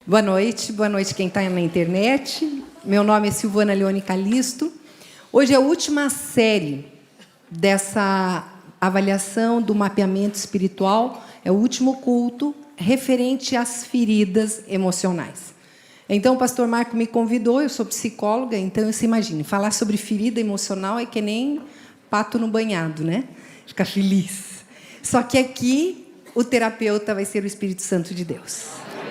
Boa noite quem está na internet. Meu nome é Silvana Leone Calisto. Hoje é a última série dessa avaliação do mapeamento espiritual, é o último culto referente às feridas emocionais. Então, o pastor Marco me convidou, eu sou psicóloga, então você imagina, falar sobre ferida emocional é que nem pato no banhado, né? Fica feliz. Só que aqui o terapeuta vai ser o Espírito Santo de Deus.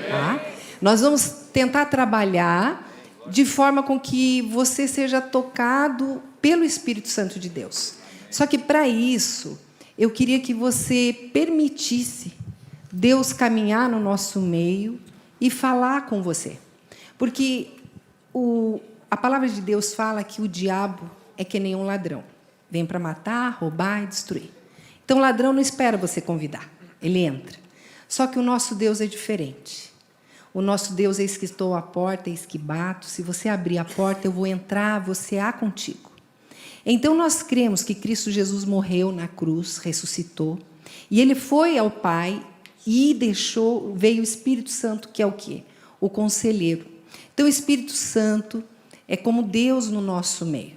Tá? Nós vamos tentar trabalhar de forma com que você seja tocado pelo Espírito Santo de Deus. Só que, para isso, eu queria que você permitisse Deus caminhar no nosso meio e falar com você. Porque a palavra de Deus fala que o diabo é que nem um ladrão. Vem para matar, roubar e destruir. Então, o ladrão não espera você convidar. Ele entra. Só que o nosso Deus é diferente. O nosso Deus é eis que estou à porta, eis que bato. Se você abrir a porta, eu vou entrar, você há contigo. Então, nós cremos que Cristo Jesus morreu na cruz, ressuscitou, e Ele foi ao Pai e veio o Espírito Santo, que é o quê? O conselheiro. Então, o Espírito Santo é como Deus no nosso meio.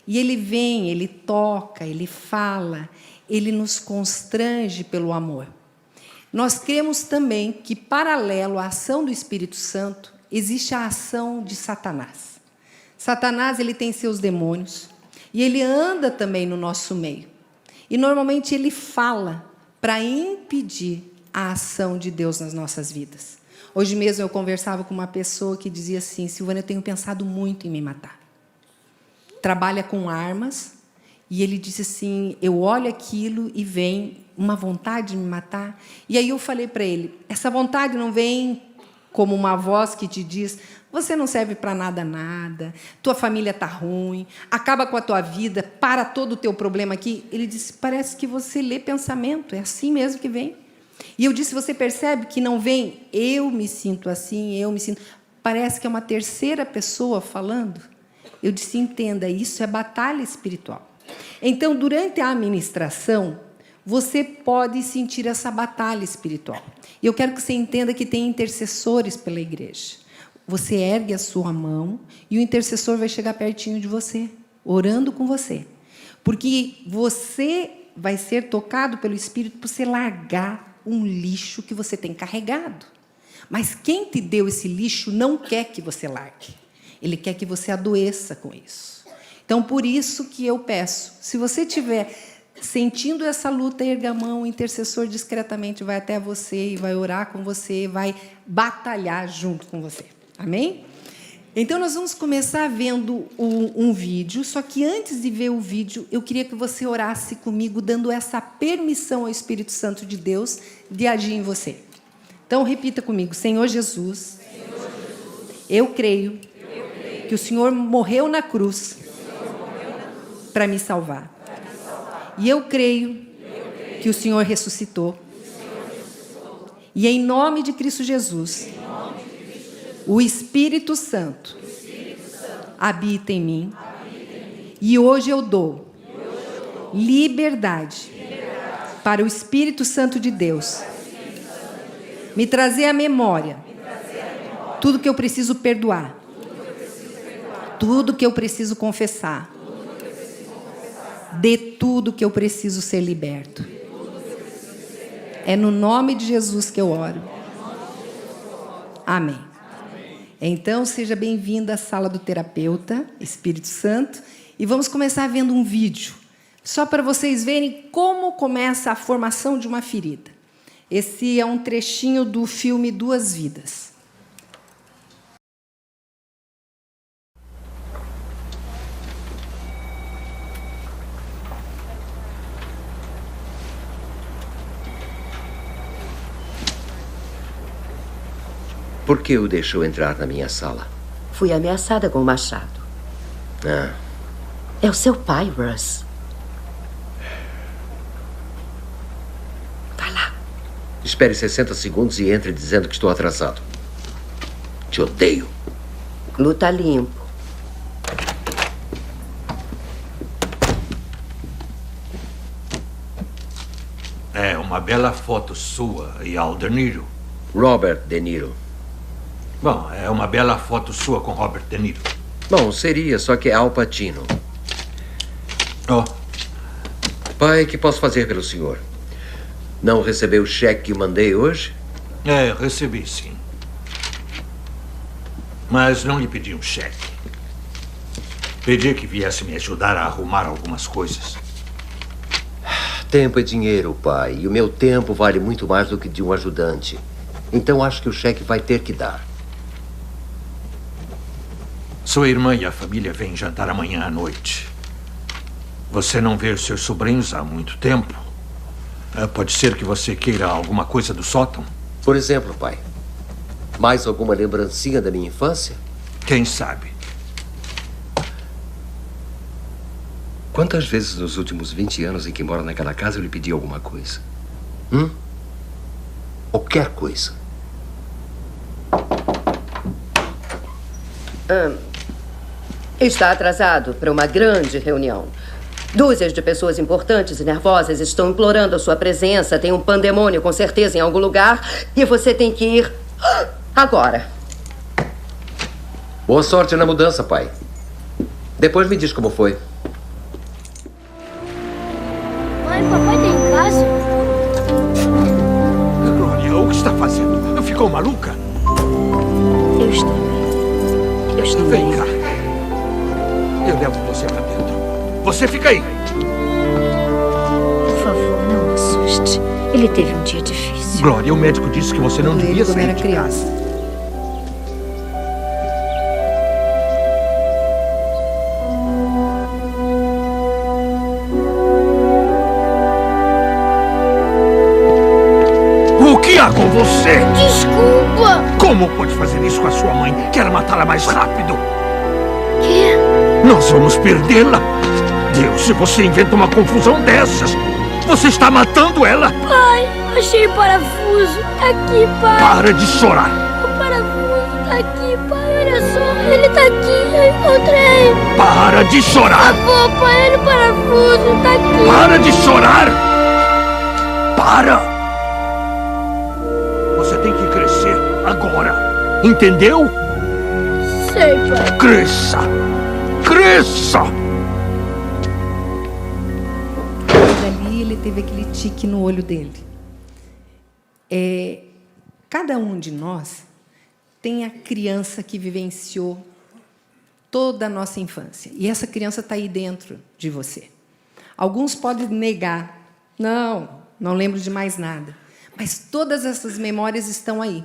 E Ele vem, Ele toca, Ele fala, Ele nos constrange pelo amor. Nós cremos também que, paralelo à ação do Espírito Santo, existe a ação de Satanás. Satanás, ele tem seus demônios e ele anda também no nosso meio. E, normalmente, ele fala para impedir a ação de Deus nas nossas vidas. Hoje mesmo eu conversava com uma pessoa que dizia assim: Silvana, eu tenho pensado muito em me matar. Trabalha com armas e ele disse assim: eu olho aquilo e vem uma vontade de me matar. E aí eu falei para ele: essa vontade não vem como uma voz que te diz: você não serve para nada, tua família está ruim, acaba com a tua vida, para todo o teu problema aqui. Ele disse: parece que você lê pensamento, é assim mesmo que vem. E eu disse: você percebe que não vem eu me sinto assim, eu me sinto... Parece que é uma terceira pessoa falando. Eu disse: entenda, isso é batalha espiritual. Então, durante a administração, você pode sentir essa batalha espiritual. E eu quero que você entenda que tem intercessores pela igreja. Você ergue a sua mão e o intercessor vai chegar pertinho de você, orando com você. Porque você vai ser tocado pelo Espírito para você largar um lixo que você tem carregado. Mas quem te deu esse lixo não quer que você largue. Ele quer que você adoeça com isso. Então, por isso que eu peço, se você estiver sentindo essa luta, erga a mão, o intercessor discretamente vai até você e vai orar com você, vai batalhar junto com você. Amém? Então, nós vamos começar vendo um vídeo, só que antes de ver o vídeo, eu queria que você orasse comigo, dando essa permissão ao Espírito Santo de Deus de agir em você. Então, repita comigo: Senhor Jesus, eu creio que o Senhor morreu na cruz para me salvar. E eu creio que o Senhor ressuscitou. E em nome de Cristo Jesus, o Espírito Santo habita em mim. E hoje eu dou liberdade para o Espírito Santo de Deus me trazer à memória tudo que eu preciso perdoar, tudo que eu preciso confessar, de tudo que eu preciso ser liberto. É no nome de Jesus que eu oro. Amém. Então, seja bem-vinda à sala do terapeuta, Espírito Santo, e vamos começar vendo um vídeo, só para vocês verem como começa a formação de uma ferida. Esse é um trechinho do filme Duas Vidas. Por que o deixou entrar na minha sala? Fui ameaçada com o machado. Ah. É o seu pai, Russ. Vai lá. Espere 60 segundos e entre dizendo que estou atrasado. Te odeio. Luta limpo. É uma bela foto sua e Al De Niro. Robert De Niro. Bom, é uma bela foto sua com Robert De Niro. Bom, seria, só que é Al Pacino. Oh, Pai, que posso fazer pelo senhor? Não recebeu o cheque que mandei hoje? recebi sim. Mas não lhe pedi um cheque. Pedi que viesse me ajudar a arrumar algumas coisas. Tempo é dinheiro, pai. E o meu tempo vale muito mais do que de um ajudante. Então acho que o cheque vai ter que dar. Sua irmã e a família vêm jantar amanhã à noite. Você não vê os seus sobrinhos há muito tempo. Pode ser que você queira alguma coisa do sótão? Por exemplo, pai, mais alguma lembrancinha da minha infância? Quem sabe? Quantas vezes nos últimos 20 anos em que moro naquela casa eu lhe pedi alguma coisa? Qualquer coisa. Está atrasado para uma grande reunião. Dúzias de pessoas importantes e nervosas estão implorando a sua presença. Tem um pandemônio, com certeza, em algum lugar. E você tem que ir agora. Boa sorte na mudança, pai. Depois me diz como foi. Mãe, papai tá em casa? Glória, o que está fazendo? Ficou maluca? Eu estou bem. Eu estou Vem bem. cá. Eu levo você pra dentro. Você fica aí. Por favor, não o assuste. Ele teve um dia difícil. Glória, o médico disse que você não Ele devia quando sair era de criança. casa. O que há com você? Desculpa! Como pode fazer isso com a sua mãe? Quer matá-la mais rápido? Quê? Nós vamos perdê-la. Deus, se você inventa uma confusão dessas, você está matando ela. Pai, achei o parafuso. Tá aqui, pai. Para de chorar. O parafuso tá aqui, pai. Olha só. Ele tá aqui. Eu encontrei. Para de chorar. Pô, pai, olha o parafuso. Tá aqui. Para de chorar. Para. Você tem que crescer agora. Entendeu? Sei, pai. Cresça. Cresça. Dali ele teve aquele tique no olho dele. Cada um de nós tem a criança que vivenciou toda a nossa infância. E essa criança está aí dentro de você. Alguns podem negar. Não lembro de mais nada. Mas todas essas memórias estão aí.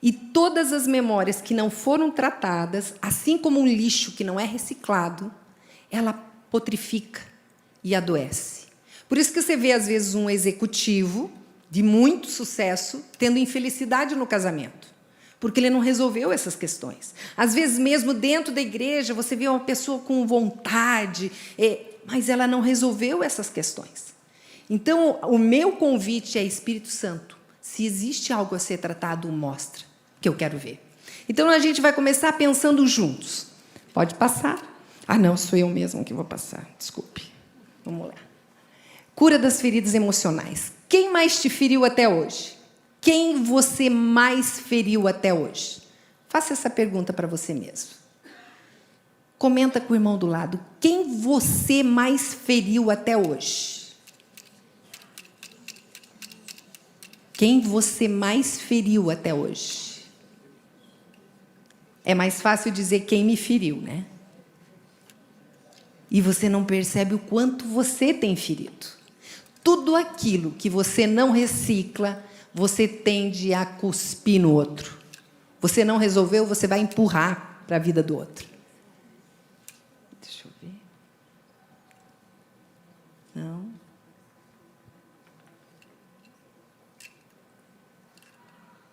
E todas as memórias que não foram tratadas, assim como um lixo que não é reciclado, ela potrifica e adoece. Por isso que você vê, às vezes, um executivo de muito sucesso tendo infelicidade no casamento, porque ele não resolveu essas questões. Às vezes, mesmo dentro da igreja, você vê uma pessoa com vontade, mas ela não resolveu essas questões. Então, o meu convite é Espírito Santo. Se existe algo a ser tratado, mostra, que eu quero ver. Então, a gente vai começar pensando juntos. Pode passar? Não, sou eu mesmo que vou passar. Desculpe. Vamos lá. Cura das feridas emocionais. Quem mais te feriu até hoje? Quem você mais feriu até hoje? Faça essa pergunta para você mesmo. Comenta com o irmão do lado. Quem você mais feriu até hoje? Quem você mais feriu até hoje? É mais fácil dizer quem me feriu, né? E você não percebe o quanto você tem ferido. Tudo aquilo que você não recicla, você tende a cuspir no outro. Você não resolveu, você vai empurrar para a vida do outro. Deixa eu ver. Não.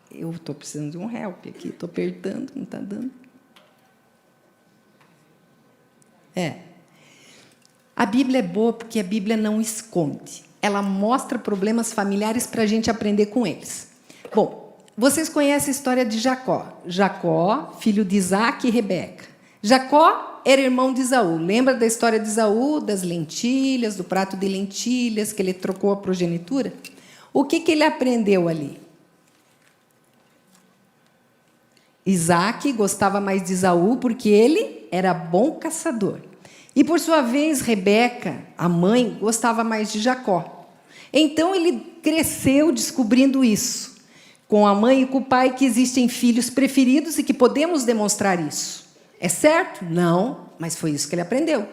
Eu estou precisando de um help aqui. Estou apertando, não está dando. A Bíblia é boa porque a Bíblia não esconde. Ela mostra problemas familiares para a gente aprender com eles. Bom, vocês conhecem a história de Jacó. Jacó, filho de Isaac e Rebeca. Jacó era irmão de Esaú. Lembra da história de Esaú, das lentilhas, do prato de lentilhas, que ele trocou a progenitura? O que ele aprendeu ali? Isaac gostava mais de Esaú porque ele era bom caçador. E, por sua vez, Rebeca, a mãe, gostava mais de Jacó. Então, ele cresceu descobrindo isso, com a mãe e com o pai, que existem filhos preferidos e que podemos demonstrar isso. É certo? Não, mas foi isso que ele aprendeu.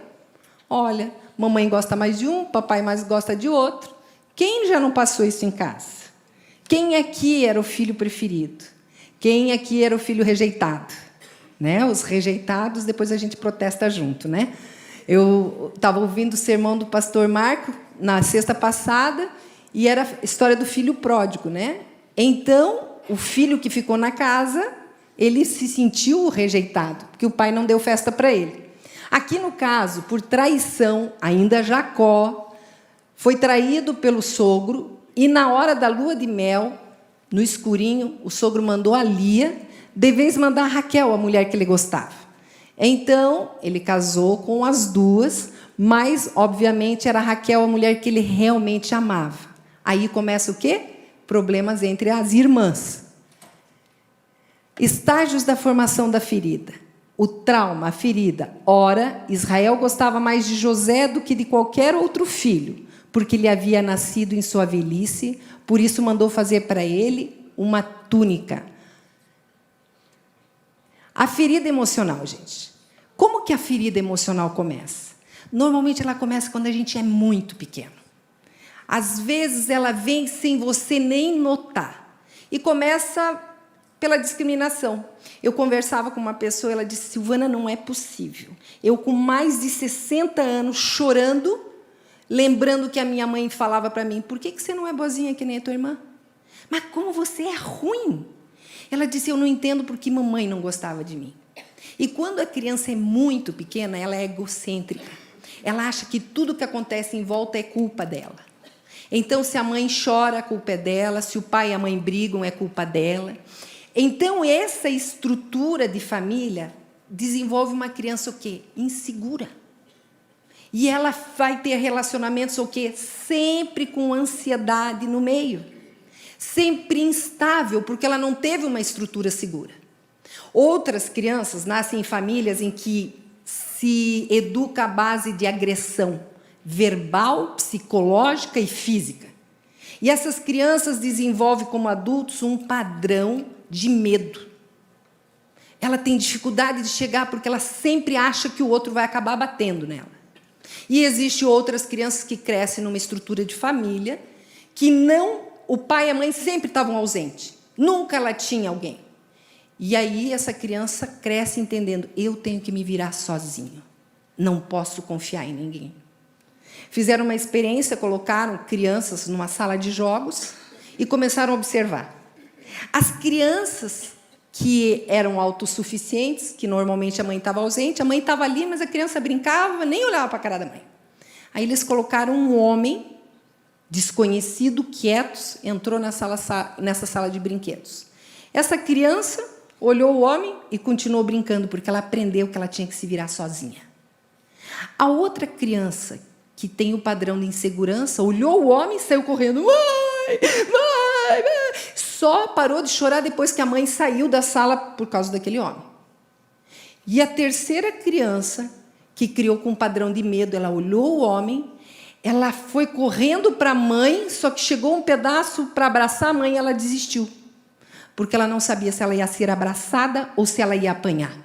Olha, mamãe gosta mais de um, papai mais gosta de outro. Quem já não passou isso em casa? Quem aqui era o filho preferido? Quem aqui era o filho rejeitado? Né? Os rejeitados, depois a gente protesta junto, né? Eu estava ouvindo o sermão do pastor Marco na sexta passada e era a história do filho pródigo, né? Então, o filho que ficou na casa, ele se sentiu rejeitado, porque o pai não deu festa para ele. Aqui, no caso, por traição, ainda Jacó foi traído pelo sogro e, na hora da lua de mel, no escurinho, o sogro mandou a Lia, de vez mandar a Raquel, a mulher que ele gostava. Então, ele casou com as duas, mas, obviamente, era Raquel a mulher que ele realmente amava. Aí começa o quê? Problemas entre as irmãs. Estágios da formação da ferida. O trauma, a ferida. Ora, Israel gostava mais de José do que de qualquer outro filho, porque ele havia nascido em sua velhice, por isso mandou fazer para ele uma túnica. A ferida emocional, gente. Como que a ferida emocional começa? Normalmente ela começa quando a gente é muito pequeno. Às vezes ela vem sem você nem notar. E começa pela discriminação. Eu conversava com uma pessoa, ela disse: Silvana, não é possível. Eu, com mais de 60 anos, chorando, lembrando que a minha mãe falava para mim: por que você não é boazinha que nem a tua irmã? Mas como você é ruim? Ela disse: eu não entendo porque mamãe não gostava de mim. E quando a criança é muito pequena, ela é egocêntrica. Ela acha que tudo que acontece em volta é culpa dela. Então, se a mãe chora, a culpa é dela. Se o pai e a mãe brigam, é culpa dela. Então, essa estrutura de família desenvolve uma criança o quê? Insegura. E ela vai ter relacionamentos o quê? Sempre com ansiedade no meio. Sempre instável, porque ela não teve uma estrutura segura. Outras crianças nascem em famílias em que se educa à base de agressão verbal, psicológica e física. E essas crianças desenvolvem como adultos um padrão de medo. Ela tem dificuldade de chegar porque ela sempre acha que o outro vai acabar batendo nela. E existem outras crianças que crescem numa estrutura de família que o pai e a mãe sempre estavam ausentes. Nunca ela tinha alguém. E aí essa criança cresce entendendo: eu tenho que me virar sozinho. Não posso confiar em ninguém. Fizeram uma experiência, colocaram crianças numa sala de jogos e começaram a observar. As crianças que eram autossuficientes, que normalmente a mãe estava ausente, a mãe estava ali, mas a criança brincava, nem olhava para a cara da mãe. Aí eles colocaram um homem desconhecido, quieto, entrou nessa sala de brinquedos. Essa criança olhou o homem e continuou brincando, porque ela aprendeu que ela tinha que se virar sozinha. A outra criança, que tem o padrão de insegurança, olhou o homem e saiu correndo. Mãe, mãe, mãe. Só parou de chorar depois que a mãe saiu da sala por causa daquele homem. E a terceira criança, que criou com um padrão de medo, ela olhou o homem, ela foi correndo para a mãe, só que chegou um pedaço para abraçar a mãe e ela desistiu. Porque ela não sabia se ela ia ser abraçada ou se ela ia apanhar.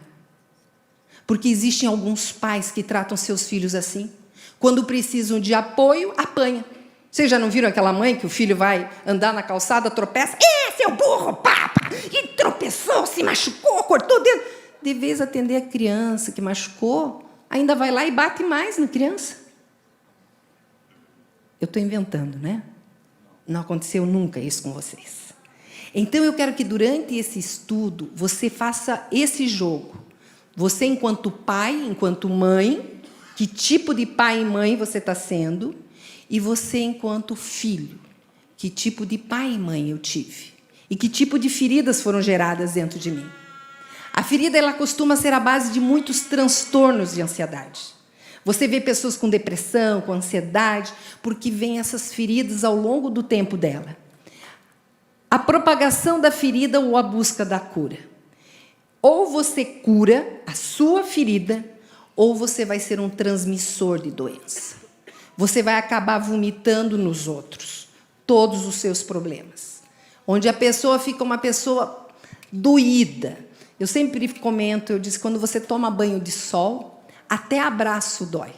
Porque existem alguns pais que tratam seus filhos assim. Quando precisam de apoio, apanha. Vocês já não viram aquela mãe que o filho vai andar na calçada, tropeça? Seu burro, papa! E tropeçou, se machucou, cortou o dedo. De vez atender a criança que machucou, ainda vai lá e bate mais na criança. Eu estou inventando, né? Não aconteceu nunca isso com vocês. Então, eu quero que, durante esse estudo, você faça esse jogo. Você, enquanto pai, enquanto mãe, que tipo de pai e mãe você está sendo, e você, enquanto filho, que tipo de pai e mãe eu tive, e que tipo de feridas foram geradas dentro de mim. A ferida, ela costuma ser a base de muitos transtornos de ansiedade. Você vê pessoas com depressão, com ansiedade, porque vêm essas feridas ao longo do tempo dela. A propagação da ferida ou a busca da cura. Ou você cura a sua ferida, ou você vai ser um transmissor de doença. Você vai acabar vomitando nos outros todos os seus problemas. Onde a pessoa fica uma pessoa doída. Eu sempre comento, eu disse, quando você toma banho de sol, até abraço dói.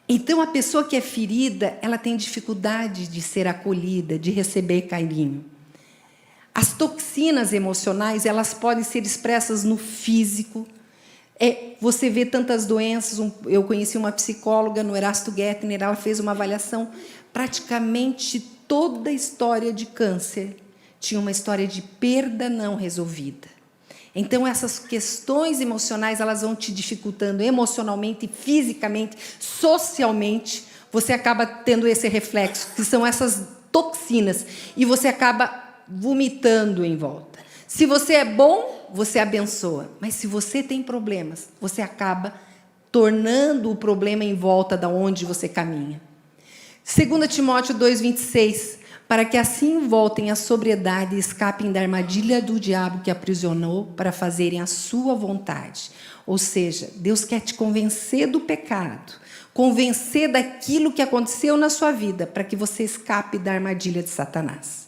Então, a pessoa que é ferida, ela tem dificuldade de ser acolhida, de receber carinho. As toxinas emocionais, elas podem ser expressas no físico. Você vê tantas doenças. Eu conheci uma psicóloga no Erasto Gettner, ela fez uma avaliação. Praticamente toda a história de câncer tinha uma história de perda não resolvida. Então, essas questões emocionais, elas vão te dificultando emocionalmente, fisicamente, socialmente. Você acaba tendo esse reflexo, que são essas toxinas, e você acaba vomitando em volta. Se você é bom, você abençoa. Mas se você tem problemas, você acaba tornando o problema em volta da onde você caminha. 2 Timóteo 2,26, para que assim voltem à sobriedade e escapem da armadilha do diabo que aprisionou para fazerem a sua vontade. Ou seja, Deus quer te convencer do pecado, convencer daquilo que aconteceu na sua vida, para que você escape da armadilha de Satanás.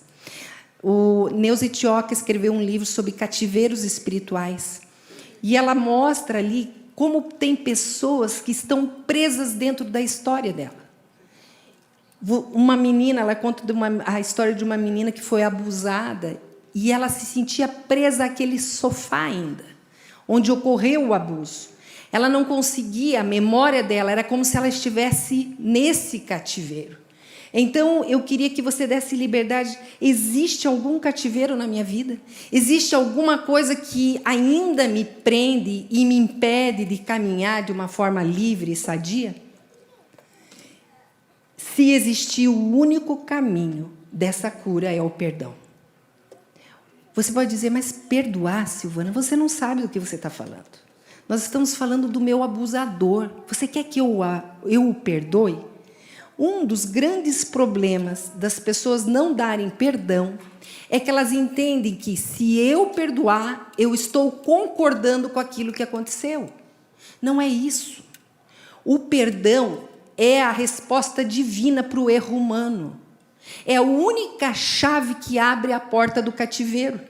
O Neuza Itioca escreveu um livro sobre cativeiros espirituais, e ela mostra ali como tem pessoas que estão presas dentro da história dela. Uma menina, ela conta a história de uma menina que foi abusada e ela se sentia presa àquele sofá ainda, onde ocorreu o abuso. Ela não conseguia, a memória dela era como se ela estivesse nesse cativeiro. Então, eu queria que você desse liberdade. Existe algum cativeiro na minha vida? Existe alguma coisa que ainda me prende e me impede de caminhar de uma forma livre e sadia? Se existir o único caminho dessa cura é o perdão. Você pode dizer, mas perdoar, Silvana, você não sabe do que você está falando. Nós estamos falando do meu abusador. Você quer que eu o perdoe? Um dos grandes problemas das pessoas não darem perdão é que elas entendem que, se eu perdoar, eu estou concordando com aquilo que aconteceu. Não é isso. O perdão é a resposta divina para o erro humano. É a única chave que abre a porta do cativeiro,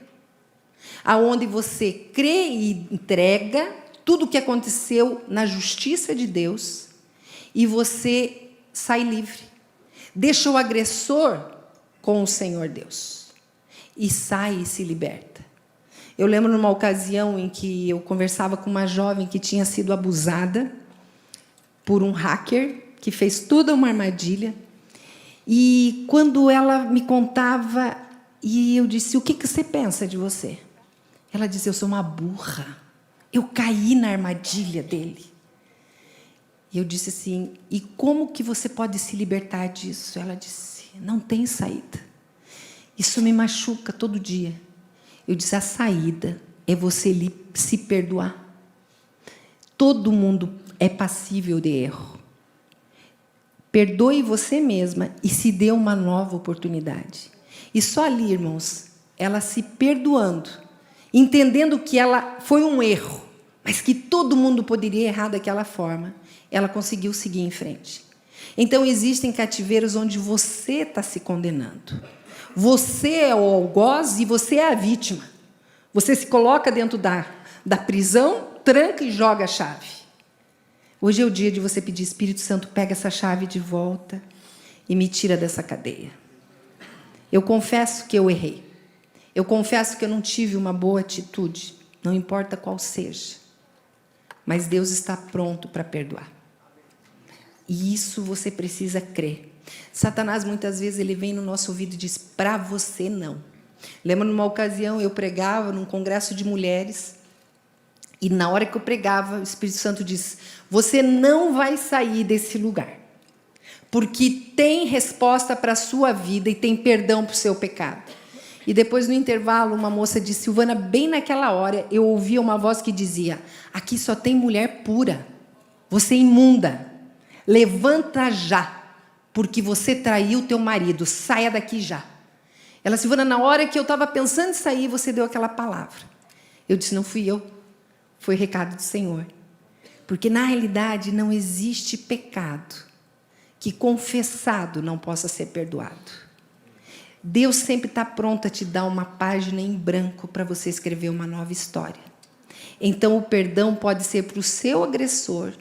aonde você crê e entrega tudo o que aconteceu na justiça de Deus e você sai livre. Deixa o agressor com o Senhor Deus e sai e se liberta. Eu lembro numa ocasião em que eu conversava com uma jovem que tinha sido abusada por um hacker que fez toda uma armadilha. E quando ela me contava, e eu disse, o que você pensa de você? Ela disse, eu sou uma burra. Eu caí na armadilha dele. E eu disse assim, e como que você pode se libertar disso? Ela disse, não tem saída. Isso me machuca todo dia. Eu disse, a saída é você se perdoar. Todo mundo é passível de erro. Perdoe você mesma e se dê uma nova oportunidade. E só ali, irmãos, ela se perdoando, entendendo que ela foi um erro, mas que todo mundo poderia errar daquela forma, ela conseguiu seguir em frente. Então, existem cativeiros onde você está se condenando. Você é o algoz e você é a vítima. Você se coloca dentro da prisão, tranca e joga a chave. Hoje é o dia de você pedir, Espírito Santo, pega essa chave de volta e me tira dessa cadeia. Eu confesso que eu errei. Eu confesso que eu não tive uma boa atitude, não importa qual seja. Mas Deus está pronto para perdoar. E isso você precisa crer. Satanás, muitas vezes, ele vem no nosso ouvido e diz, para você não. Lembro, numa ocasião, eu pregava num congresso de mulheres, e na hora que eu pregava, o Espírito Santo disse, você não vai sair desse lugar, porque tem resposta para a sua vida e tem perdão para o seu pecado. E depois, no intervalo, uma moça disse, Silvana, bem naquela hora, eu ouvia uma voz que dizia, aqui só tem mulher pura, você é imunda, levanta já, porque você traiu teu marido, saia daqui já. Ela, Silvana, na hora que eu estava pensando em sair, você deu aquela palavra. Eu disse, não fui eu, foi recado do Senhor. Porque, na realidade, não existe pecado que, confessado, não possa ser perdoado. Deus sempre está pronto a te dar uma página em branco para você escrever uma nova história. Então, o perdão pode ser para o seu agressor,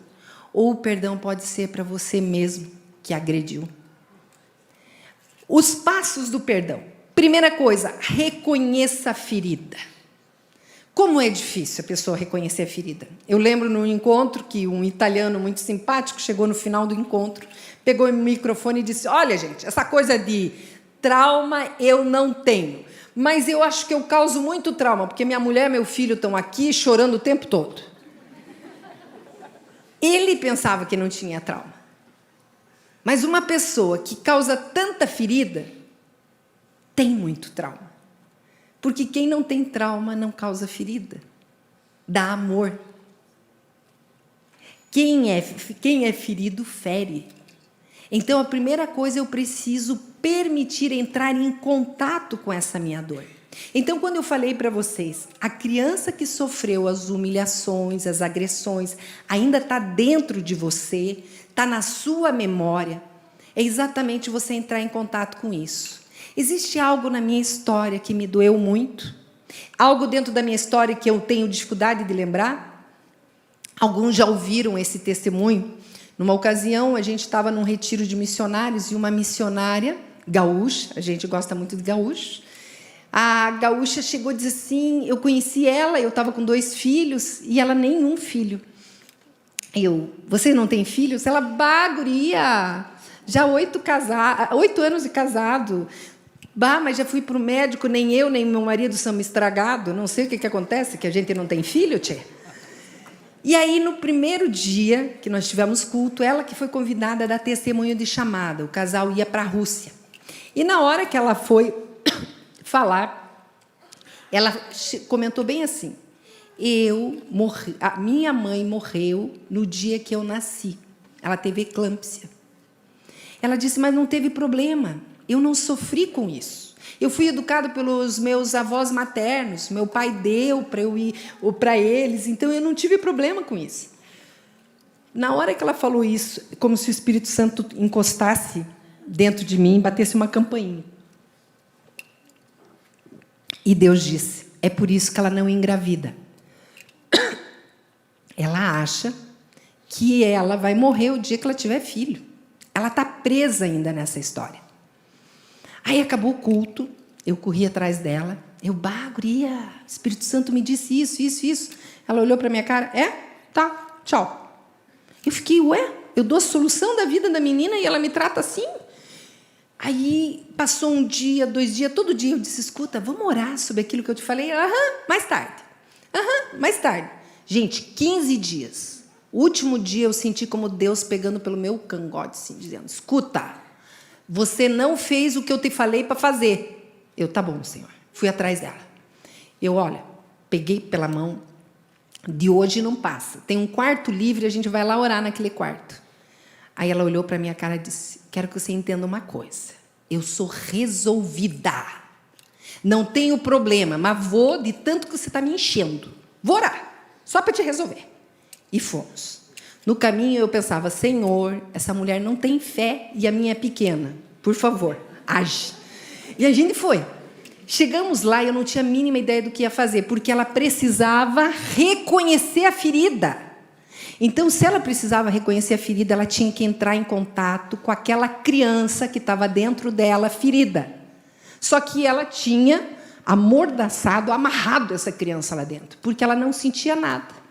ou o perdão pode ser para você mesmo que agrediu. Os passos do perdão. Primeira coisa, reconheça a ferida. Como é difícil a pessoa reconhecer a ferida. Eu lembro num encontro que um italiano muito simpático chegou no final do encontro, pegou o microfone e disse, olha, gente, essa coisa de trauma eu não tenho, mas eu acho que eu causo muito trauma, porque minha mulher e meu filho estão aqui chorando o tempo todo. Ele pensava que não tinha trauma. Mas uma pessoa que causa tanta ferida tem muito trauma. Porque quem não tem trauma não causa ferida. Dá amor. Quem é ferido, fere. Então, a primeira coisa, eu preciso permitir entrar em contato com essa minha dor. Então, quando eu falei para vocês, a criança que sofreu as humilhações, as agressões, ainda está dentro de você, está na sua memória, é exatamente você entrar em contato com isso. Existe algo na minha história que me doeu muito? Algo dentro da minha história que eu tenho dificuldade de lembrar? Alguns já ouviram esse testemunho? Numa ocasião, a gente estava num retiro de missionários e uma missionária gaúcha, a gente gosta muito de gaúcho, a gaúcha chegou e disse assim, eu conheci ela, eu estava com 2 filhos e ela nenhum filho. Você não tem filhos? Ela, guria, já 8 anos de casado. Mas já fui para o médico, nem eu, nem meu marido somos estragados, não sei o que acontece, que a gente não tem filho, tchê. E aí, no primeiro dia que nós tivemos culto, ela que foi convidada a dar testemunho de chamada, o casal ia para a Rússia. E na hora que ela foi falar, ela comentou bem assim, a minha mãe morreu no dia que eu nasci, ela teve eclâmpsia. Ela disse, mas não teve problema, eu não sofri com isso. Eu fui educado pelos meus avós maternos, meu pai deu para eu ir para eles, então eu não tive problema com isso. Na hora que ela falou isso, como se o Espírito Santo encostasse dentro de mim, batesse uma campainha. E Deus disse, é por isso que ela não engravida. Ela acha que ela vai morrer o dia que ela tiver filho. Ela está presa ainda nessa história. Aí acabou o culto, eu corri atrás dela, guria, o Espírito Santo me disse isso. Ela olhou para a minha cara, tá, tchau. Eu fiquei, eu dou a solução da vida da menina e ela me trata assim? Aí passou um dia, 2 dias, todo dia eu disse, escuta, vamos orar sobre aquilo que eu te falei? Mais tarde. Gente, 15 dias. O último dia eu senti como Deus pegando pelo meu cangote, assim, dizendo, escuta, você não fez o que eu te falei para fazer. Tá bom, Senhor. Fui atrás dela. Peguei pela mão, de hoje não passa. Tem um quarto livre, a gente vai lá orar naquele quarto. Aí ela olhou para a minha cara e disse, quero que você entenda uma coisa. Eu sou resolvida. Não tenho problema, mas vou de tanto que você está me enchendo. Vou orar, só para te resolver. E fomos. No caminho eu pensava, Senhor, essa mulher não tem fé e a minha é pequena. Por favor, age. E a gente foi. Chegamos lá e eu não tinha a mínima ideia do que ia fazer, porque ela precisava reconhecer a ferida. Então, se ela precisava reconhecer a ferida, ela tinha que entrar em contato com aquela criança que estava dentro dela, ferida. Só que ela tinha amordaçado, amarrado essa criança lá dentro, porque ela não sentia nada.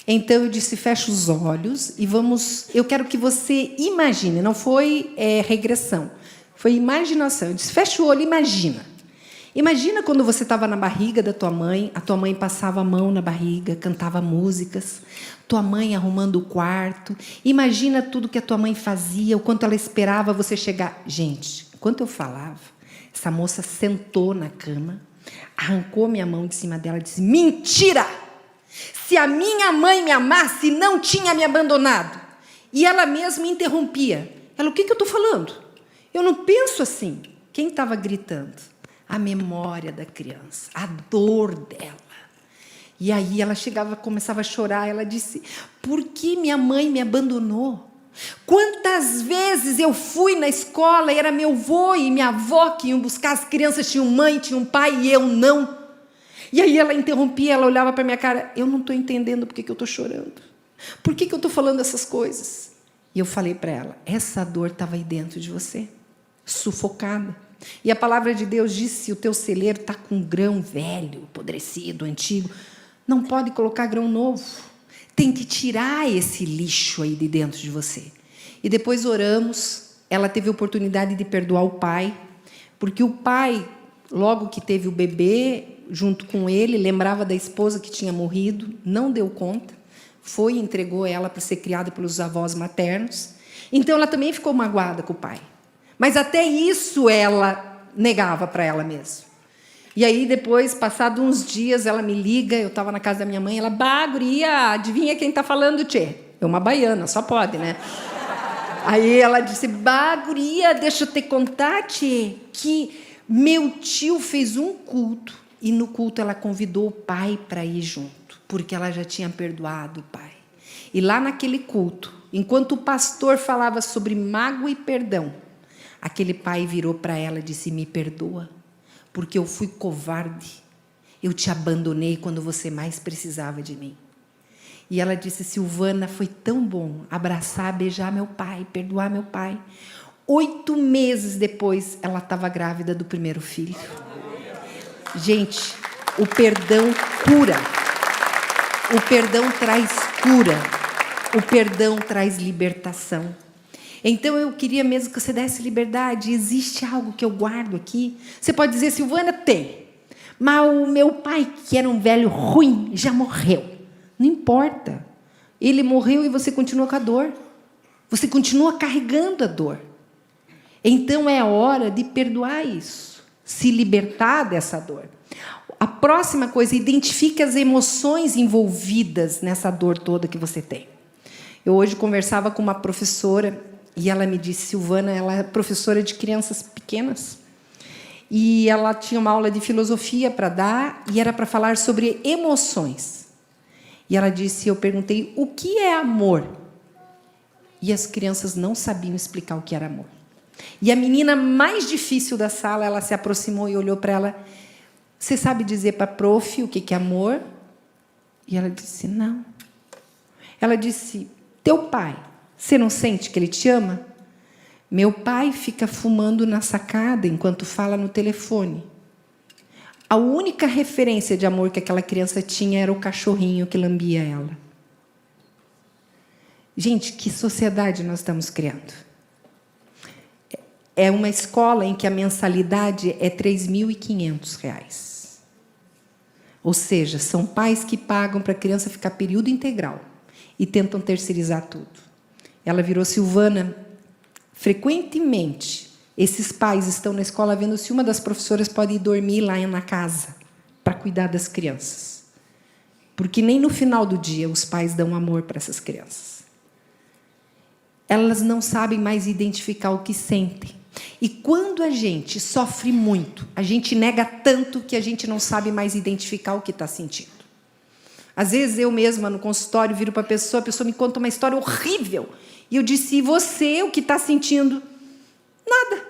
Então, eu disse, fecha os olhos e vamos... Eu quero que você imagine, não foi regressão, foi imaginação. Eu disse, fecha o olho, imagina. Imagina quando você estava na barriga da tua mãe, a tua mãe passava a mão na barriga, cantava músicas, tua mãe arrumando o quarto. Imagina tudo que a tua mãe fazia, o quanto ela esperava você chegar. Gente, enquanto eu falava, essa moça sentou na cama, arrancou minha mão de cima dela e disse, mentira! Se a minha mãe me amasse, não tinha me abandonado. E ela mesma interrompia. Ela, o que eu estou falando? Eu não penso assim. Quem estava gritando? A memória da criança, a dor dela. E aí ela chegava, começava a chorar. Ela disse: por que minha mãe me abandonou? Quantas vezes eu fui na escola e era meu avô e minha avó que iam buscar, as crianças tinham mãe, tinham pai e eu não. E aí ela interrompia, ela olhava para minha cara: eu não estou entendendo por que eu estou chorando. Por que eu estou falando essas coisas? E eu falei para ela: essa dor estava aí dentro de você, sufocada. E a palavra de Deus disse: o teu celeiro está com grão velho, apodrecido, antigo. Não pode colocar grão novo. Tem que tirar esse lixo aí de dentro de você. E depois oramos. Ela teve a oportunidade de perdoar o pai, porque o pai, logo que teve o bebê, junto com ele, lembrava da esposa que tinha morrido, não deu conta, foi e entregou ela para ser criada pelos avós maternos. Então, ela também ficou magoada com o pai. Mas até isso ela negava para ela mesma. E aí, depois, passados uns dias, ela me liga, eu estava na casa da minha mãe, ela: bah, guria, adivinha quem está falando, tchê? É uma baiana, só pode, né? Aí ela disse: bah, guria, deixa eu te contar, tchê, que meu tio fez um culto, e no culto ela convidou o pai para ir junto, porque ela já tinha perdoado o pai. E lá naquele culto, enquanto o pastor falava sobre mágoa e perdão, aquele pai virou para ela e disse: me perdoa, porque eu fui covarde, eu te abandonei quando você mais precisava de mim. E ela disse: Silvana, foi tão bom abraçar, beijar meu pai, perdoar meu pai. 8 meses depois, ela estava grávida do primeiro filho. Gente, o perdão cura. O perdão traz cura. O perdão traz libertação. Então, eu queria mesmo que você desse liberdade. Existe algo que eu guardo aqui? Você pode dizer: Silvana, tem. Mas o meu pai, que era um velho ruim, já morreu. Não importa. Ele morreu e você continua com a dor. Você continua carregando a dor. Então, é hora de perdoar isso. Se libertar dessa dor. A próxima coisa: identifique as emoções envolvidas nessa dor toda que você tem. Eu hoje conversava com uma professora e ela me disse: Silvana, ela é professora de crianças pequenas. E ela tinha uma aula de filosofia para dar e era para falar sobre emoções. E ela disse, eu perguntei: o que é amor? E as crianças não sabiam explicar o que era amor. E a menina mais difícil da sala, ela se aproximou e olhou para ela: você sabe dizer para a prof o que é amor? E ela disse: não. Ela disse: teu pai, você não sente que ele te ama? Meu pai fica fumando na sacada enquanto fala no telefone. A única referência de amor que aquela criança tinha era o cachorrinho que lambia ela. Gente, que sociedade nós estamos criando? É uma escola em que a mensalidade é R$ 3.500. Ou seja, são pais que pagam para a criança ficar período integral e tentam terceirizar tudo. Ela virou: Silvana, frequentemente esses pais estão na escola vendo se uma das professoras pode ir dormir lá na casa para cuidar das crianças. Porque nem no final do dia os pais dão amor para essas crianças. Elas não sabem mais identificar o que sentem. E quando a gente sofre muito, a gente nega tanto que a gente não sabe mais identificar o que está sentindo. Às vezes, eu mesma, no consultório, viro para a pessoa me conta uma história horrível. E eu disse: e você, o que está sentindo? Nada.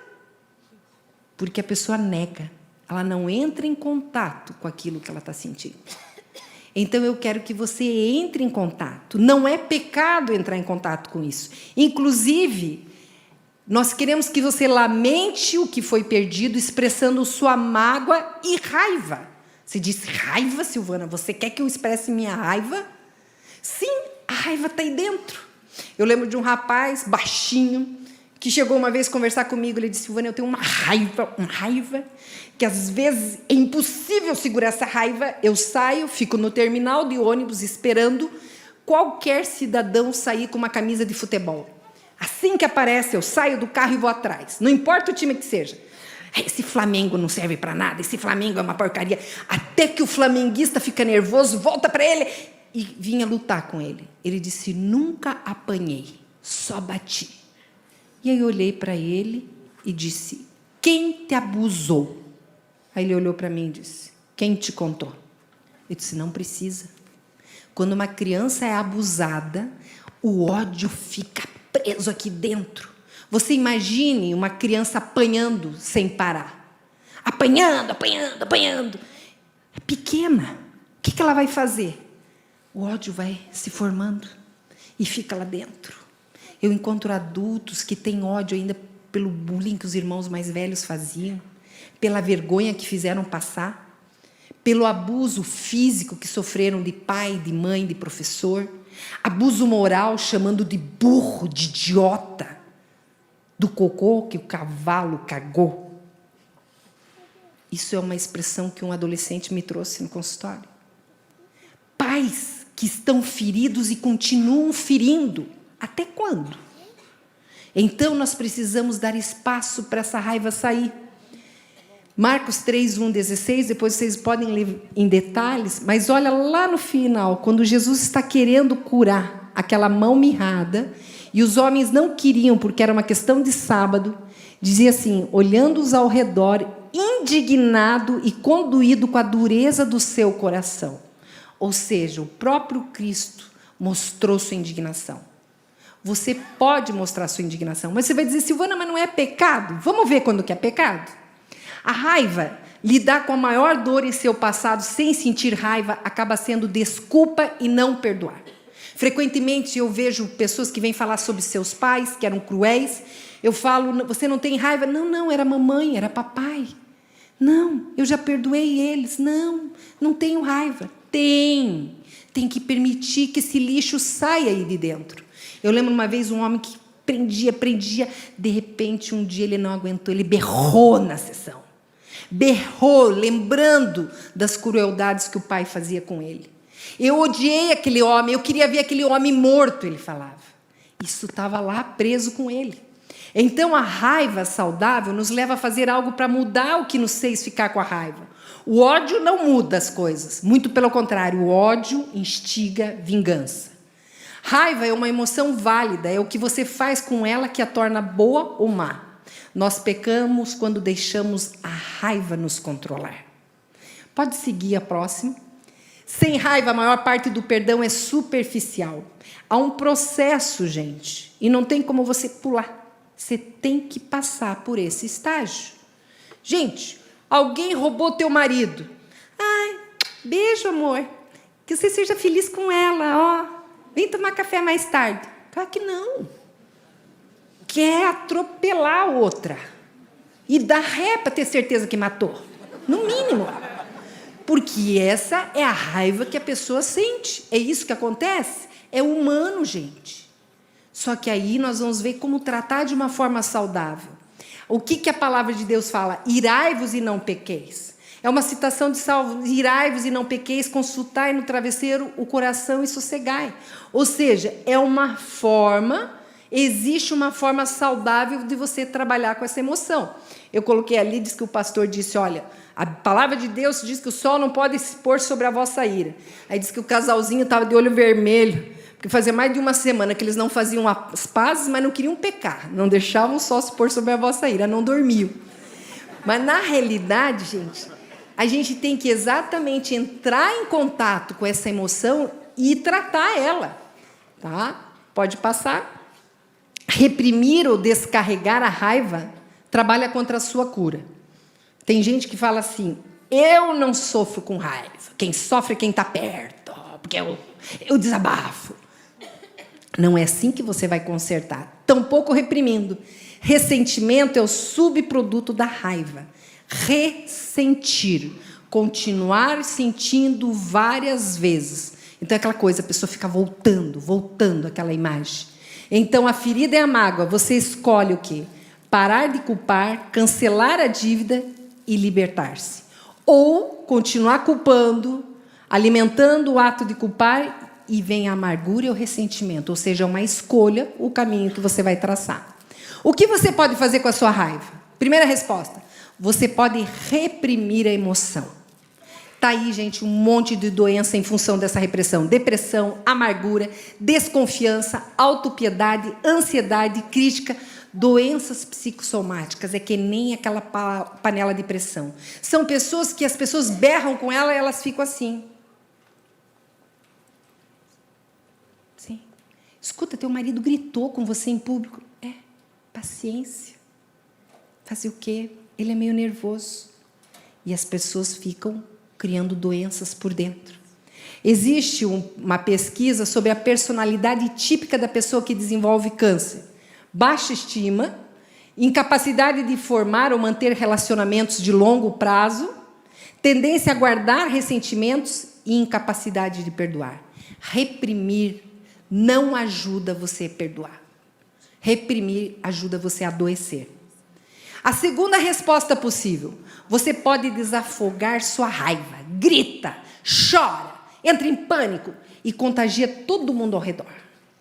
Porque a pessoa nega. Ela não entra em contato com aquilo que ela está sentindo. Então, eu quero que você entre em contato. Não é pecado entrar em contato com isso. Inclusive, nós queremos que você lamente o que foi perdido, expressando sua mágoa e raiva. Você disse: raiva, Silvana? Você quer que eu expresse minha raiva? Sim, a raiva está aí dentro. Eu lembro de um rapaz baixinho que chegou uma vez conversar comigo. Ele disse: Silvana, eu tenho uma raiva, que às vezes é impossível segurar essa raiva. Eu saio, fico no terminal de ônibus esperando qualquer cidadão sair com uma camisa de futebol. Assim que aparece, eu saio do carro e vou atrás. Não importa o time que seja. Esse Flamengo não serve para nada, esse Flamengo é uma porcaria. Até que o flamenguista fica nervoso, volta para ele e vinha lutar com ele. Ele disse: nunca apanhei, só bati. E aí eu olhei para ele e disse: quem te abusou? Aí ele olhou para mim e disse: quem te contou? Eu disse, não precisa. Quando uma criança é abusada, o ódio fica preso aqui dentro. Você imagine uma criança apanhando sem parar. Apanhando, apanhando, apanhando. É pequena. O que ela vai fazer? O ódio vai se formando e fica lá dentro. Eu encontro adultos que têm ódio ainda pelo bullying que os irmãos mais velhos faziam, pela vergonha que fizeram passar, pelo abuso físico que sofreram de pai, de mãe, de professor, abuso moral chamando de burro, de idiota, do cocô que o cavalo cagou. Isso é uma expressão que um adolescente me trouxe no consultório. Pais que estão feridos e continuam ferindo. Até quando? Então, nós precisamos dar espaço para essa raiva sair. Marcos 3, 1, 16, depois vocês podem ler em detalhes, mas olha lá no final, quando Jesus está querendo curar aquela mão mirrada, e os homens não queriam, porque era uma questão de sábado, dizia assim, olhando-os ao redor, indignado e conduído com a dureza do seu coração. Ou seja, o próprio Cristo mostrou sua indignação. Você pode mostrar sua indignação, mas você vai dizer, Silvana, mas não é pecado? Vamos ver quando que é pecado? A raiva, lidar com a maior dor em seu passado sem sentir raiva, acaba sendo desculpa e não perdoar. Frequentemente eu vejo pessoas que vêm falar sobre seus pais, que eram cruéis. Eu falo, você não tem raiva? Não, era mamãe, era papai. Não, eu já perdoei eles. Não tenho raiva. Tem que permitir que esse lixo saia aí de dentro. Eu lembro uma vez um homem que prendia, de repente um dia ele não aguentou, ele berrou na sessão. Berrou, lembrando das crueldades que o pai fazia com ele. Eu odiei aquele homem, eu queria ver aquele homem morto, ele falava. Isso estava lá preso com ele. Então, a raiva saudável nos leva a fazer algo para mudar o que nos fez ficar com a raiva. O ódio não muda as coisas, muito pelo contrário, o ódio instiga vingança. Raiva é uma emoção válida, é o que você faz com ela que a torna boa ou má. Nós pecamos quando deixamos a raiva nos controlar. Pode seguir a próxima. Sem raiva, a maior parte do perdão é superficial. Há um processo, gente, e não tem como você pular. Você tem que passar por esse estágio. Gente, alguém roubou teu marido. Ai, beijo, amor. Que você seja feliz com ela, ó. Vem tomar café mais tarde. Claro que não. Quer atropelar a outra. E dar ré para ter certeza que matou. No mínimo. Porque essa é a raiva que a pessoa sente. É isso que acontece? É humano, gente. Só que aí nós vamos ver como tratar de uma forma saudável. O que a palavra de Deus fala? Irai-vos e não pequeis. É uma citação de Salmo. Irai-vos e não pequeis, consultai no travesseiro o coração e sossegai. Ou seja, é uma forma... Existe uma forma saudável de você trabalhar com essa emoção. Eu coloquei ali, diz que o pastor disse, olha, a palavra de Deus diz que o sol não pode se pôr sobre a vossa ira. Aí diz que o casalzinho estava de olho vermelho, porque fazia mais de uma semana que eles não faziam as pazes, mas não queriam pecar. Não deixavam o sol se pôr sobre a vossa ira, não dormiam. Mas, na realidade, gente, a gente tem que exatamente entrar em contato com essa emoção e tratar ela. Tá? Pode passar. Reprimir ou descarregar a raiva trabalha contra a sua cura. Tem gente que fala assim, eu não sofro com raiva, quem sofre é quem está perto, porque eu desabafo. Não é assim que você vai consertar, tampouco reprimindo. Ressentimento é o subproduto da raiva. Ressentir, continuar sentindo várias vezes. Então é aquela coisa, a pessoa fica voltando àquela imagem. Então, a ferida é a mágoa. Você escolhe o quê? Parar de culpar, cancelar a dívida e libertar-se. Ou continuar culpando, alimentando o ato de culpar e vem a amargura e o ressentimento. Ou seja, é uma escolha, o caminho que você vai traçar. O que você pode fazer com a sua raiva? Primeira resposta. Você pode reprimir a emoção. Está aí, gente, um monte de doença em função dessa repressão. Depressão, amargura, desconfiança, autopiedade, ansiedade, crítica, doenças psicossomáticas. É que nem aquela panela de pressão. São pessoas que as pessoas berram com ela e elas ficam assim. Sim. Escuta, teu marido gritou com você em público. Paciência. Fazer o quê? Ele é meio nervoso. E as pessoas ficam criando doenças por dentro. Existe uma pesquisa sobre a personalidade típica da pessoa que desenvolve câncer. Baixa estima, incapacidade de formar ou manter relacionamentos de longo prazo, tendência a guardar ressentimentos e incapacidade de perdoar. Reprimir não ajuda você a perdoar. Reprimir ajuda você a adoecer. A segunda resposta possível: você pode desafogar sua raiva, grita, chora, entra em pânico e contagia todo mundo ao redor.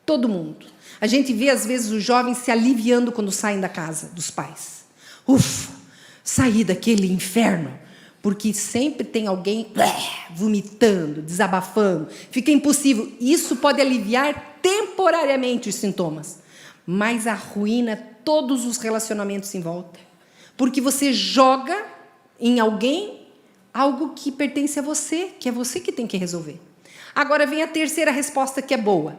Todo mundo. A gente vê, às vezes, os jovens se aliviando quando saem da casa dos pais. Ufa, saí daquele inferno. Porque sempre tem alguém vomitando, desabafando. Fica impossível. Isso pode aliviar temporariamente os sintomas, mas arruína todos os relacionamentos em volta. Porque você joga em alguém algo que pertence a você, que é você que tem que resolver. Agora vem a terceira resposta, que é boa.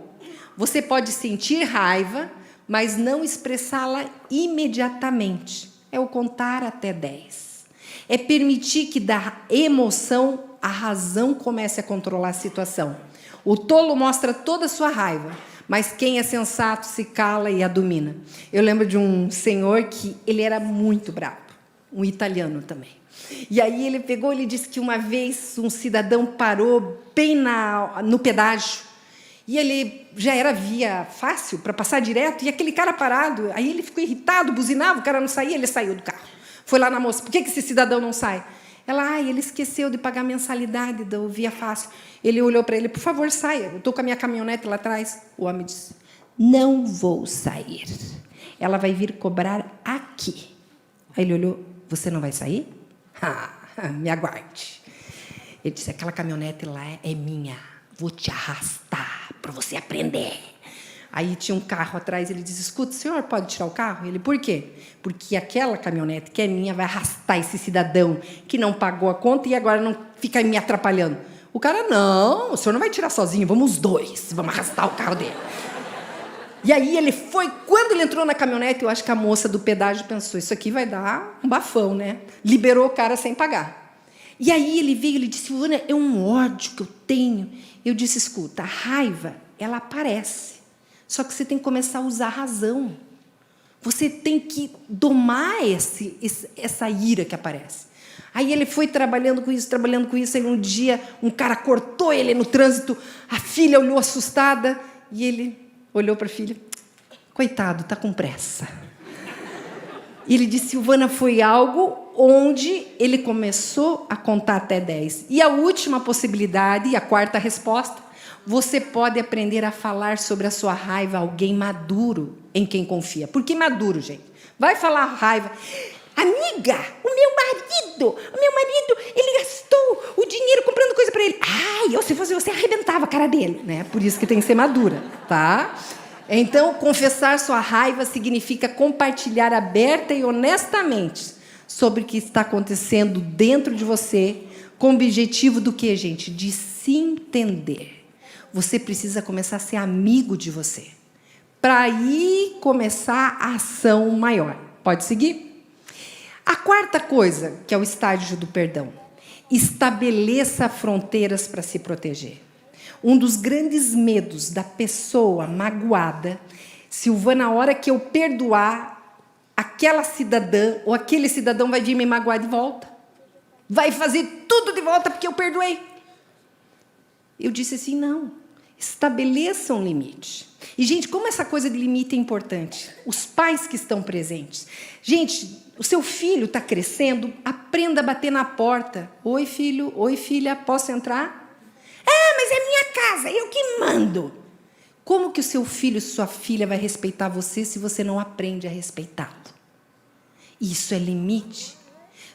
Você pode sentir raiva, mas não expressá-la imediatamente. É o contar até 10. É permitir que da emoção a razão comece a controlar a situação. O tolo mostra toda a sua raiva, mas quem é sensato se cala e a domina. Eu lembro de um senhor que ele era muito bravo, um italiano também. E aí ele disse que uma vez um cidadão parou bem no pedágio, e ele já era via fácil para passar direto, e aquele cara parado, aí ele ficou irritado, buzinava, o cara não saía, ele saiu do carro. Foi lá na moça: por que esse cidadão não sai? Ela: ele esqueceu de pagar a mensalidade do Via Fácil. Ele olhou para ele: por favor, saia, eu estou com a minha caminhonete lá atrás. O homem disse: não vou sair. Ela vai vir cobrar aqui. Aí ele olhou: você não vai sair? Me aguarde. Ele disse: aquela caminhonete lá é minha, vou te arrastar para você aprender. Aí tinha um carro atrás, ele disse: escuta, o senhor pode tirar o carro? Ele: por quê? Porque aquela caminhonete que é minha vai arrastar esse cidadão que não pagou a conta e agora não fica me atrapalhando. O cara: não, o senhor não vai tirar sozinho, vamos os dois, vamos arrastar o carro dele. E aí ele foi, quando ele entrou na caminhonete, eu acho que a moça do pedágio pensou: isso aqui vai dar um bafão, né? Liberou o cara sem pagar. E aí ele veio e disse: Silvana, é um ódio que eu tenho. Eu disse: escuta, a raiva, ela aparece. Só que você tem que começar a usar a razão. Você tem que domar essa ira que aparece. Aí ele foi trabalhando com isso, aí um dia um cara cortou ele no trânsito, a filha olhou assustada, e ele olhou para a filha: coitado, está com pressa. E ele disse: Silvana, foi algo onde ele começou a contar até 10. E a última possibilidade, e a quarta resposta: você pode aprender a falar sobre a sua raiva a alguém maduro em quem confia. Por que maduro, gente? Vai falar raiva: amiga, o meu marido, ele gastou o dinheiro comprando coisa para ele. Eu, se fosse você, arrebentava a cara dele, né? Por isso que tem que ser madura, tá? Então, confessar sua raiva significa compartilhar aberta e honestamente sobre o que está acontecendo dentro de você, com o objetivo do quê, gente? De se entender. Você precisa começar a ser amigo de você, para aí começar a ação maior. Pode seguir? A quarta coisa, que é o estágio do perdão: estabeleça fronteiras para se proteger. Um dos grandes medos da pessoa magoada: Silvana, na hora que eu perdoar, aquela cidadã ou aquele cidadão vai vir me magoar de volta. Vai fazer tudo de volta porque eu perdoei. Eu disse assim: não, estabeleça um limite. E, gente, como essa coisa de limite é importante. Os pais que estão presentes. Gente, o seu filho está crescendo, aprenda a bater na porta. Oi, filho, oi, filha, posso entrar? Mas é minha casa, eu que mando. Como que o seu filho, sua filha vai respeitar você se você não aprende a respeitá-lo? Isso é limite.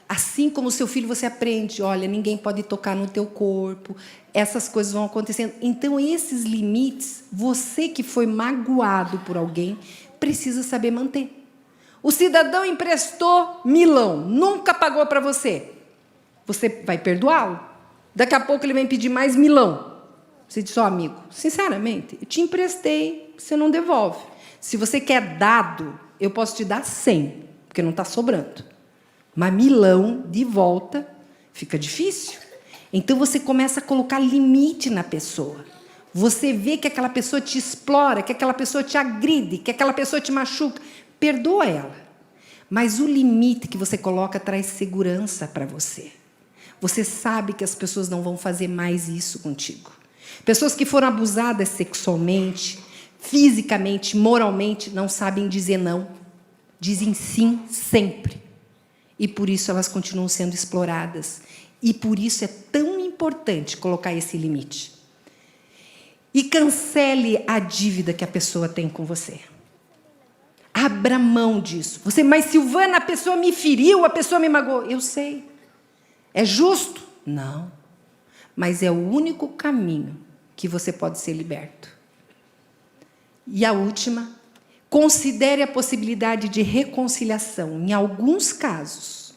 Assim como o seu filho, você aprende: olha, ninguém pode tocar no teu corpo, essas coisas vão acontecendo. Então, esses limites, você que foi magoado por alguém, precisa saber manter. O cidadão emprestou milão, nunca pagou para você. Você vai perdoá-lo? Daqui a pouco ele vem pedir mais milão. Você diz, amigo, sinceramente, eu te emprestei, você não devolve. Se você quer dado, eu posso te dar 100, porque não está sobrando. Mas milão de volta fica difícil. Então, você começa a colocar limite na pessoa. Você vê que aquela pessoa te explora, que aquela pessoa te agride, que aquela pessoa te machuca. Perdoa ela. Mas o limite que você coloca traz segurança para você. Você sabe que as pessoas não vão fazer mais isso contigo. Pessoas que foram abusadas sexualmente, fisicamente, moralmente, não sabem dizer não. Dizem sim sempre. E por isso elas continuam sendo exploradas. E por isso é tão importante colocar esse limite. E cancele a dívida que a pessoa tem com você. Abra mão disso. Mas Silvana, a pessoa me feriu, a pessoa me magoou. Eu sei. É justo? Não. Mas é o único caminho que você pode ser liberto. E a última, considere a possibilidade de reconciliação. Em alguns casos,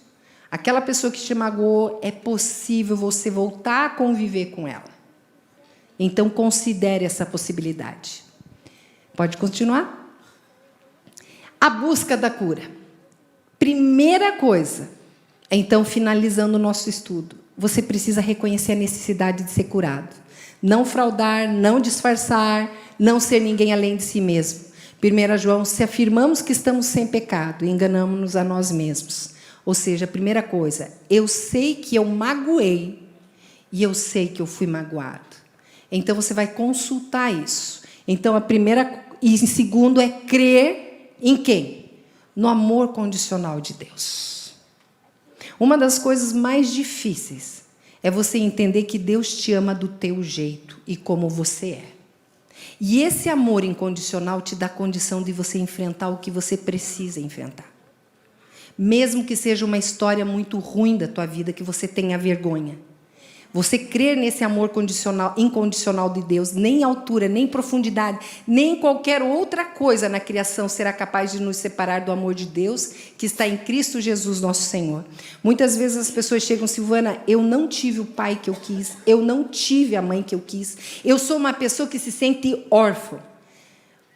aquela pessoa que te magoou, é possível você voltar a conviver com ela. Então, considere essa possibilidade. Pode continuar? A busca da cura. Primeira coisa, então, finalizando o nosso estudo, você precisa reconhecer a necessidade de ser curado. Não fraudar, não disfarçar, não ser ninguém além de si mesmo. 1 João, se afirmamos que estamos sem pecado, enganamos-nos a nós mesmos. Ou seja, a primeira coisa, eu sei que eu magoei e eu sei que eu fui magoado. Então, você vai consultar isso. Então, a primeira, e em segundo, é crer em quem? No amor condicional de Deus. Uma das coisas mais difíceis é você entender que Deus te ama do teu jeito e como você é. E esse amor incondicional te dá condição de você enfrentar o que você precisa enfrentar. Mesmo que seja uma história muito ruim da tua vida, que você tenha vergonha. Você crer nesse amor incondicional de Deus, nem altura, nem profundidade, nem qualquer outra coisa na criação será capaz de nos separar do amor de Deus que está em Cristo Jesus, nosso Senhor. Muitas vezes as pessoas chegam, Silvana, eu não tive o pai que eu quis, eu não tive a mãe que eu quis, eu sou uma pessoa que se sente órfã.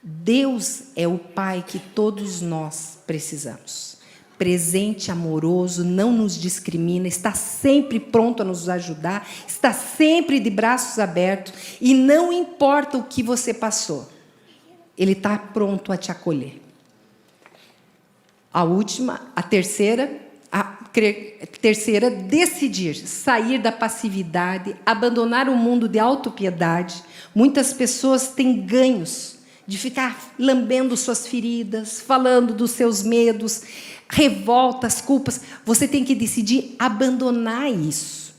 Deus é o pai que todos nós precisamos. Presente, amoroso, não nos discrimina, está sempre pronto a nos ajudar, está sempre de braços abertos e não importa o que você passou, Ele está pronto a te acolher. A terceira, decidir sair da passividade, abandonar o mundo de autopiedade. Muitas pessoas têm ganhos de ficar lambendo suas feridas, falando dos seus medos, revoltas, culpas. Você tem que decidir abandonar isso.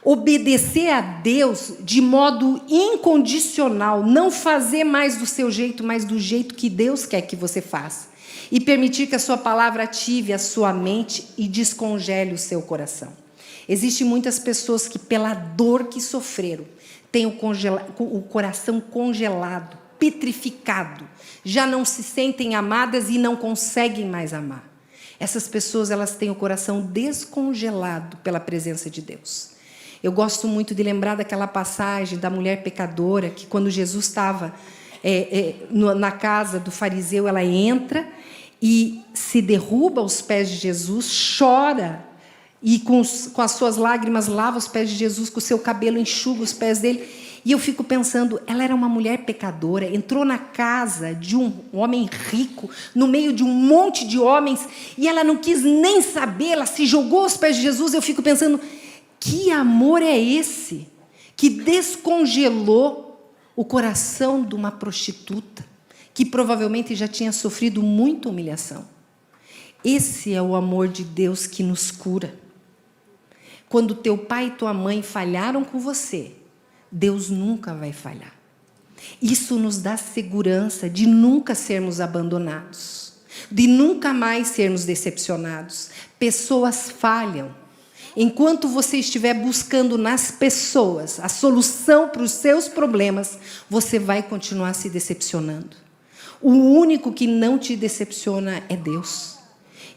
Obedecer a Deus de modo incondicional. Não fazer mais do seu jeito, mas do jeito que Deus quer que você faça. E permitir que a sua palavra ative a sua mente e descongele o seu coração. Existem muitas pessoas que, pela dor que sofreram, têm o coração congelado, petrificado. Já não se sentem amadas e não conseguem mais amar. Essas pessoas, elas têm o coração descongelado pela presença de Deus. Eu gosto muito de lembrar daquela passagem da mulher pecadora, que quando Jesus estava na casa do fariseu, ela entra e se derruba aos pés de Jesus, chora, e com as suas lágrimas lava os pés de Jesus, com o seu cabelo enxuga os pés dele. E eu fico pensando, ela era uma mulher pecadora, entrou na casa de um homem rico, no meio de um monte de homens, e ela não quis nem saber, ela se jogou aos pés de Jesus. Eu fico pensando, que amor é esse que descongelou o coração de uma prostituta, que provavelmente já tinha sofrido muita humilhação? Esse é o amor de Deus que nos cura. Quando teu pai e tua mãe falharam com você, Deus nunca vai falhar. Isso nos dá segurança de nunca sermos abandonados, de nunca mais sermos decepcionados. Pessoas falham. Enquanto você estiver buscando nas pessoas a solução para os seus problemas, você vai continuar se decepcionando. O único que não te decepciona é Deus.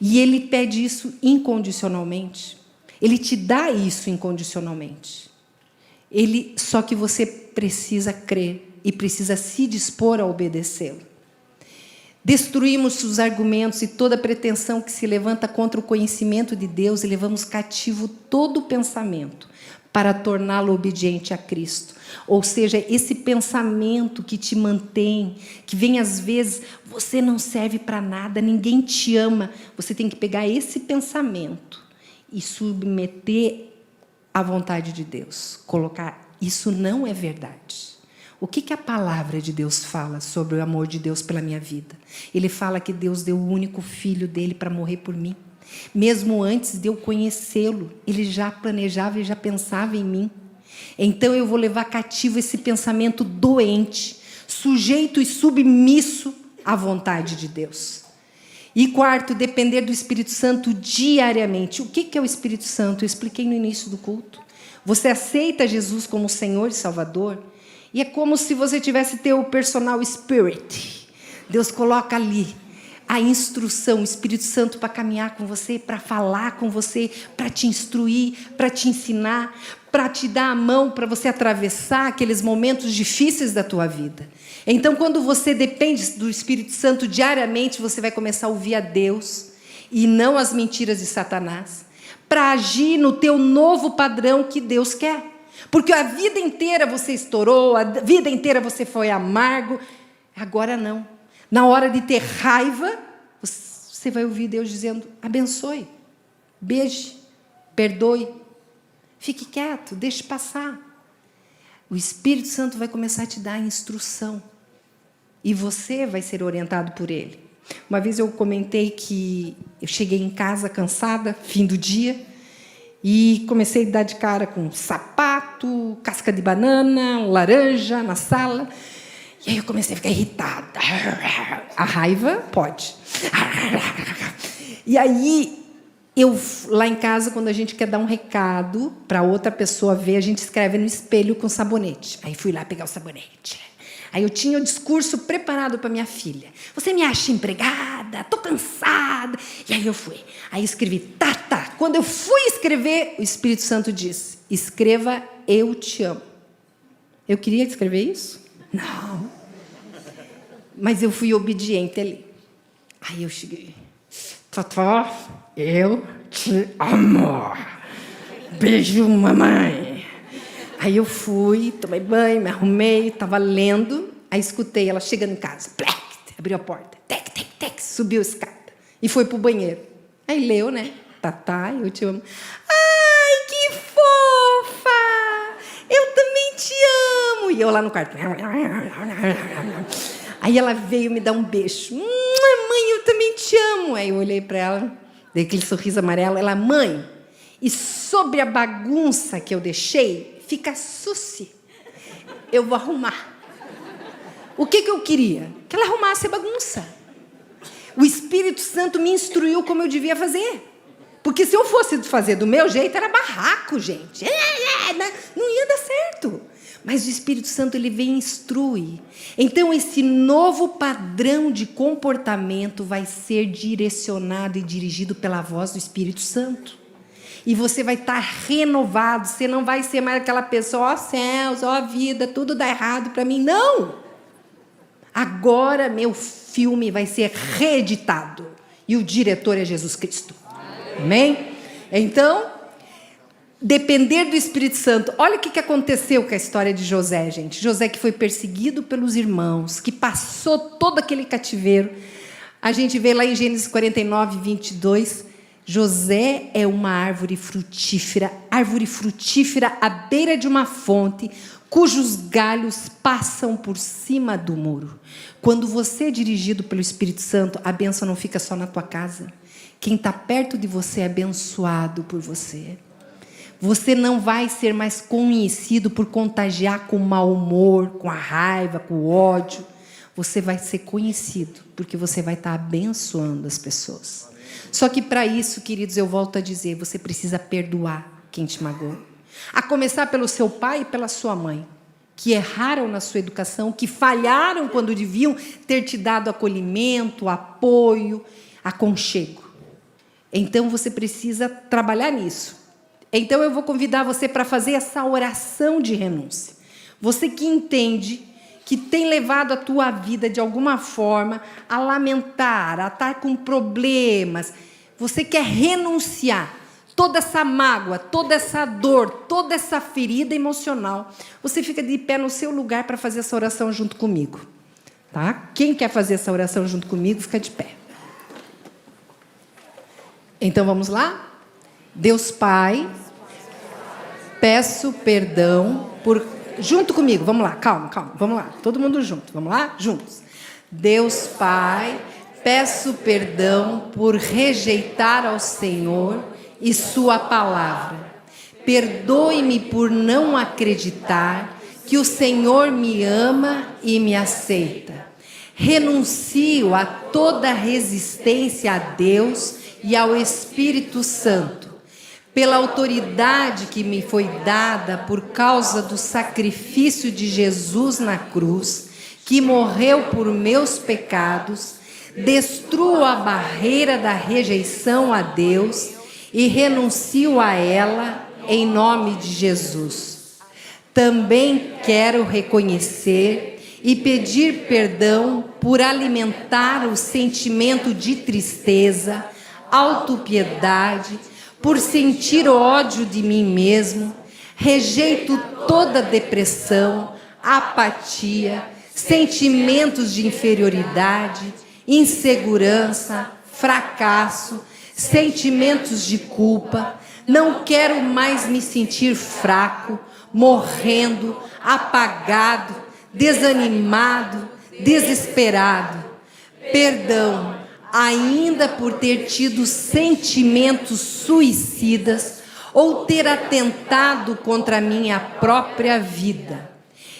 E Ele pede isso incondicionalmente. Ele te dá isso incondicionalmente. Só que você precisa crer e precisa se dispor a obedecê-lo. Destruímos os argumentos e toda pretensão que se levanta contra o conhecimento de Deus e levamos cativo todo o pensamento para torná-lo obediente a Cristo. Ou seja, esse pensamento que te mantém, que vem às vezes, você não serve para nada, ninguém te ama. Você tem que pegar esse pensamento e submeter à vontade de Deus. Colocar, isso não é verdade. O que a palavra de Deus fala sobre o amor de Deus pela minha vida? Ele fala que Deus deu o único filho dele para morrer por mim. Mesmo antes de eu conhecê-lo, ele já planejava e já pensava em mim. Então eu vou levar cativo esse pensamento doente, sujeito e submisso à vontade de Deus. E quarto, depender do Espírito Santo diariamente. O que é o Espírito Santo? Eu expliquei no início do culto. Você aceita Jesus como Senhor e Salvador, e é como se você tivesse teu personal spirit. Deus coloca ali a instrução, o Espírito Santo para caminhar com você, para falar com você, para te instruir, para te ensinar, para te dar a mão, para você atravessar aqueles momentos difíceis da tua vida. Então, quando você depende do Espírito Santo diariamente, você vai começar a ouvir a Deus e não as mentiras de Satanás, para agir no teu novo padrão que Deus quer. Porque a vida inteira você estourou, a vida inteira você foi amargo. Agora não. Na hora de ter raiva, você vai ouvir Deus dizendo: abençoe, beije, perdoe, fique quieto, deixe passar. O Espírito Santo vai começar a te dar a instrução. E você vai ser orientado por ele. Uma vez eu comentei que eu cheguei em casa cansada, fim do dia, e comecei a dar de cara com sapato, casca de banana, laranja na sala. E aí eu comecei a ficar irritada. A raiva pode. E aí, lá em casa, quando a gente quer dar um recado para outra pessoa ver, a gente escreve no espelho com sabonete. Aí fui lá pegar o sabonete. Aí eu tinha o discurso preparado para minha filha. Você me acha empregada? Estou cansada. E aí eu fui. Aí eu escrevi, tá. Quando eu fui escrever, o Espírito Santo disse: escreva, eu te amo. Eu queria escrever isso? Não. Mas eu fui obediente ali. Aí eu cheguei. Totó, eu te amo. Beijo, mamãe. Aí eu fui, tomei banho, me arrumei, estava lendo. Aí escutei ela chegando em casa. Plec, abriu a porta. Tec, subiu a escada. E foi para o banheiro. Aí leu, né? Tatá, eu te amo. Ai, que fofa! Eu também te amo. E eu lá no quarto. Aí ela veio me dar um beijo. Mãe, eu também te amo. Aí eu olhei para ela, dei aquele sorriso amarelo. Ela, mãe, e sobre a bagunça que eu deixei, fica suci. Eu vou arrumar. O que eu queria? Que ela arrumasse a bagunça. O Espírito Santo me instruiu como eu devia fazer. Porque se eu fosse fazer do meu jeito, era barraco, gente. Não ia dar certo. Mas o Espírito Santo, ele vem e instrui. Então, esse novo padrão de comportamento vai ser direcionado e dirigido pela voz do Espírito Santo. E você vai estar renovado. Você não vai ser mais aquela pessoa, ó céus, ó vida, tudo dá errado para mim. Não! Agora, meu filme vai ser reeditado. E o diretor é Jesus Cristo. Amém? Então, depender do Espírito Santo. Olha o que aconteceu com a história de José, gente. José que foi perseguido pelos irmãos, que passou todo aquele cativeiro. A gente vê lá em Gênesis 49, 22, José é uma árvore frutífera à beira de uma fonte, cujos galhos passam por cima do muro. Quando você é dirigido pelo Espírito Santo, a bênção não fica só na tua casa. Quem está perto de você é abençoado por você. Você não vai ser mais conhecido por contagiar com o mau humor, com a raiva, com o ódio. Você vai ser conhecido porque você vai estar abençoando as pessoas. Só que para isso, queridos, eu volto a dizer, você precisa perdoar quem te magoou. A começar pelo seu pai e pela sua mãe, que erraram na sua educação, que falharam quando deviam ter te dado acolhimento, apoio, aconchego. Então, você precisa trabalhar nisso. Então, eu vou convidar você para fazer essa oração de renúncia. Você que entende que tem levado a tua vida de alguma forma a lamentar, a estar com problemas, você quer renunciar toda essa mágoa, toda essa dor, toda essa ferida emocional, você fica de pé no seu lugar para fazer essa oração junto comigo. Tá? Quem quer fazer essa oração junto comigo, fica de pé. Então, vamos lá? Deus Pai, peço perdão por... Junto comigo, vamos lá, calma, vamos lá. Todo mundo junto, vamos lá? Juntos. Deus Pai, peço perdão por rejeitar ao Senhor e sua palavra. Perdoe-me por não acreditar que o Senhor me ama e me aceita. Renuncio a toda resistência a Deus e ao Espírito Santo. Pela autoridade que me foi dada por causa do sacrifício de Jesus na cruz, que morreu por meus pecados, destruo a barreira da rejeição a Deus e renuncio a ela em nome de Jesus. Também quero reconhecer e pedir perdão por alimentar o sentimento de tristeza, autopiedade, por sentir ódio de mim mesmo. Rejeito toda depressão, apatia, sentimentos de inferioridade, insegurança, fracasso, sentimentos de culpa. Não quero mais me sentir fraco, morrendo, apagado, desanimado, desesperado. Perdão, ainda por ter tido sentimentos suicidas ou ter atentado contra a minha própria vida.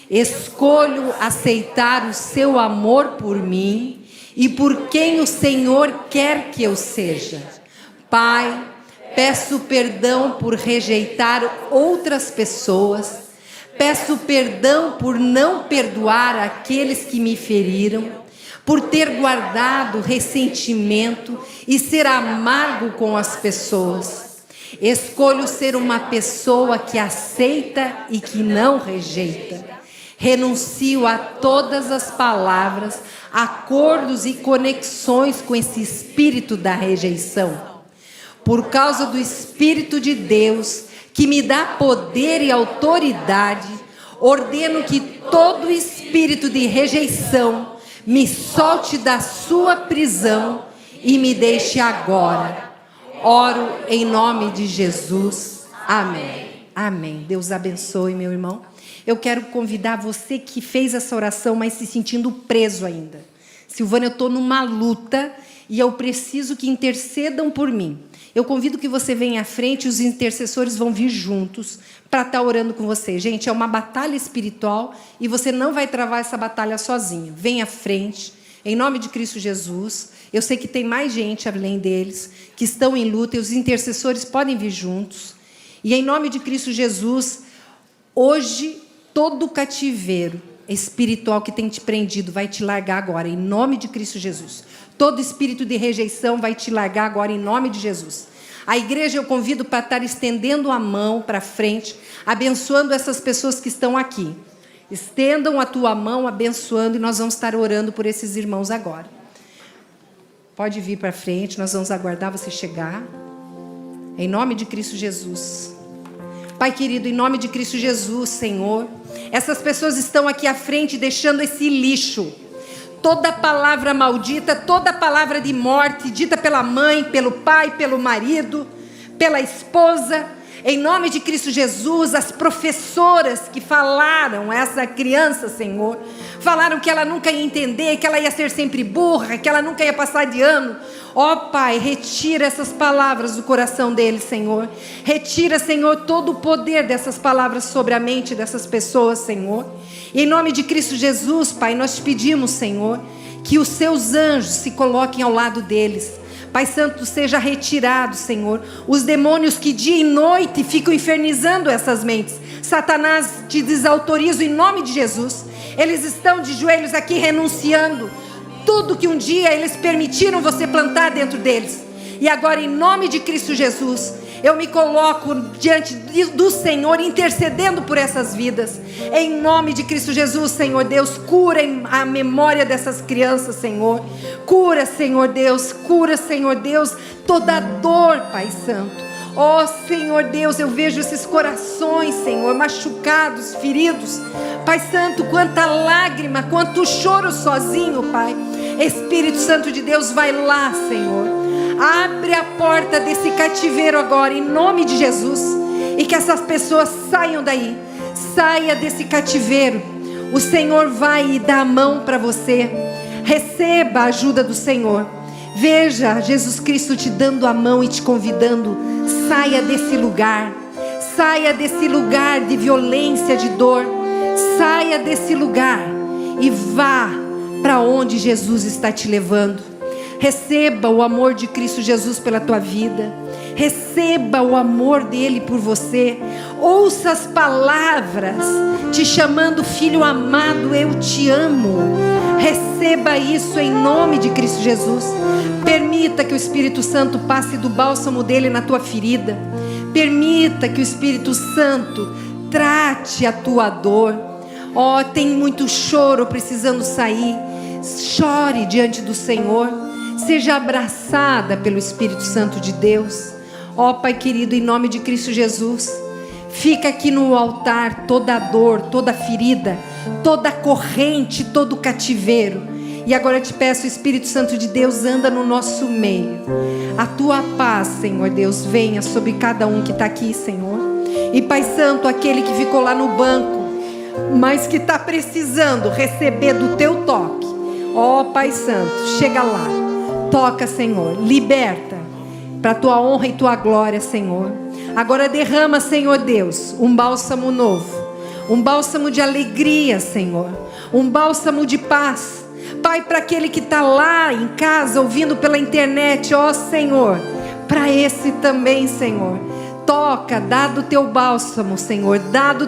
Escolho aceitar o seu amor por mim e por quem o Senhor quer que eu seja. Pai, peço perdão por rejeitar outras pessoas. Peço perdão por não perdoar aqueles que me feriram, por ter guardado ressentimento e ser amargo com as pessoas. Escolho ser uma pessoa que aceita e que não rejeita. Renuncio a todas as palavras, acordos e conexões com esse espírito da rejeição. Por causa do Espírito de Deus, que me dá poder e autoridade, ordeno que todo espírito de rejeição me solte da sua prisão e me deixe agora. Oro em nome de Jesus. Amém. Amém. Deus abençoe, meu irmão. Eu quero convidar você que fez essa oração, mas se sentindo preso ainda. Silvana, eu estou numa luta e eu preciso que intercedam por mim. Eu convido que você venha à frente, os intercessores vão vir juntos para estar orando com você. Gente, é uma batalha espiritual e você não vai travar essa batalha sozinho. Venha à frente, em nome de Cristo Jesus. Eu sei que tem mais gente além deles que estão em luta e os intercessores podem vir juntos. E em nome de Cristo Jesus, hoje, todo cativeiro espiritual que tem te prendido vai te largar agora, em nome de Cristo Jesus. Todo espírito de rejeição vai te largar agora, em nome de Jesus. A igreja eu convido para estar estendendo a mão para frente, abençoando essas pessoas que estão aqui. Estendam a tua mão, abençoando, e nós vamos estar orando por esses irmãos agora. Pode vir para frente, nós vamos aguardar você chegar. Em nome de Cristo Jesus. Pai querido, em nome de Cristo Jesus, Senhor, essas pessoas estão aqui à frente deixando esse lixo. Toda palavra maldita, toda palavra de morte, dita pela mãe, pelo pai, pelo marido, pela esposa. Em nome de Cristo Jesus, as professoras que falaram a essa criança, Senhor, falaram que ela nunca ia entender, que ela ia ser sempre burra, que ela nunca ia passar de ano. Ó Pai, retira essas palavras do coração deles, Senhor. Retira, Senhor, todo o poder dessas palavras sobre a mente dessas pessoas, Senhor. E em nome de Cristo Jesus, Pai, nós te pedimos, Senhor, que os seus anjos se coloquem ao lado deles. Pai Santo, seja retirado, Senhor, os demônios que dia e noite ficam infernizando essas mentes. Satanás, te desautorizo em nome de Jesus. Eles estão de joelhos aqui renunciando tudo que um dia eles permitiram você plantar dentro deles. E agora, em nome de Cristo Jesus, Eu me coloco diante do Senhor, intercedendo por essas vidas. Em nome de Cristo Jesus, Senhor Deus, cura a memória dessas crianças, Senhor. Cura, Senhor Deus, toda dor, Pai Santo. Ó Senhor Deus, eu vejo esses corações, Senhor, machucados, feridos. Pai Santo, quanta lágrima, quanto choro sozinho, Pai. Espírito Santo de Deus, vai lá, Senhor. Abre a porta desse cativeiro agora, em nome de Jesus. E que essas pessoas saiam daí. Saia desse cativeiro. O Senhor vai dar a mão para você. Receba a ajuda do Senhor. Veja Jesus Cristo te dando a mão e te convidando. Saia desse lugar. Saia desse lugar de violência, de dor. Saia desse lugar e vá para onde Jesus está te levando. Receba o amor de Cristo Jesus pela tua vida. Receba o amor dele por você. Ouça as palavras te chamando, filho amado, eu te amo. Receba isso em nome de Cristo Jesus. Permita que o Espírito Santo passe do bálsamo dele na tua ferida. Permita que o Espírito Santo trate a tua dor. Ó, tem muito choro precisando sair. Chore diante do Senhor. Seja abraçada pelo Espírito Santo de Deus. Ó Pai querido, em nome de Cristo Jesus, fica aqui no altar toda a dor, toda a ferida, toda a corrente, todo o cativeiro. E agora eu te peço, Espírito Santo de Deus, anda no nosso meio. A tua paz, Senhor Deus, venha sobre cada um que está aqui, Senhor. E Pai Santo, aquele que ficou lá no banco, mas que está precisando receber do teu toque, ó Pai Santo, chega lá. Toca, Senhor, liberta, para a tua honra e tua glória, Senhor. Agora derrama, Senhor Deus, um bálsamo novo, um bálsamo de alegria, Senhor, um bálsamo de paz, Pai, para aquele que está lá em casa, ouvindo pela internet, ó Senhor, para esse também, Senhor. Toca, dá do teu bálsamo, Senhor, dá do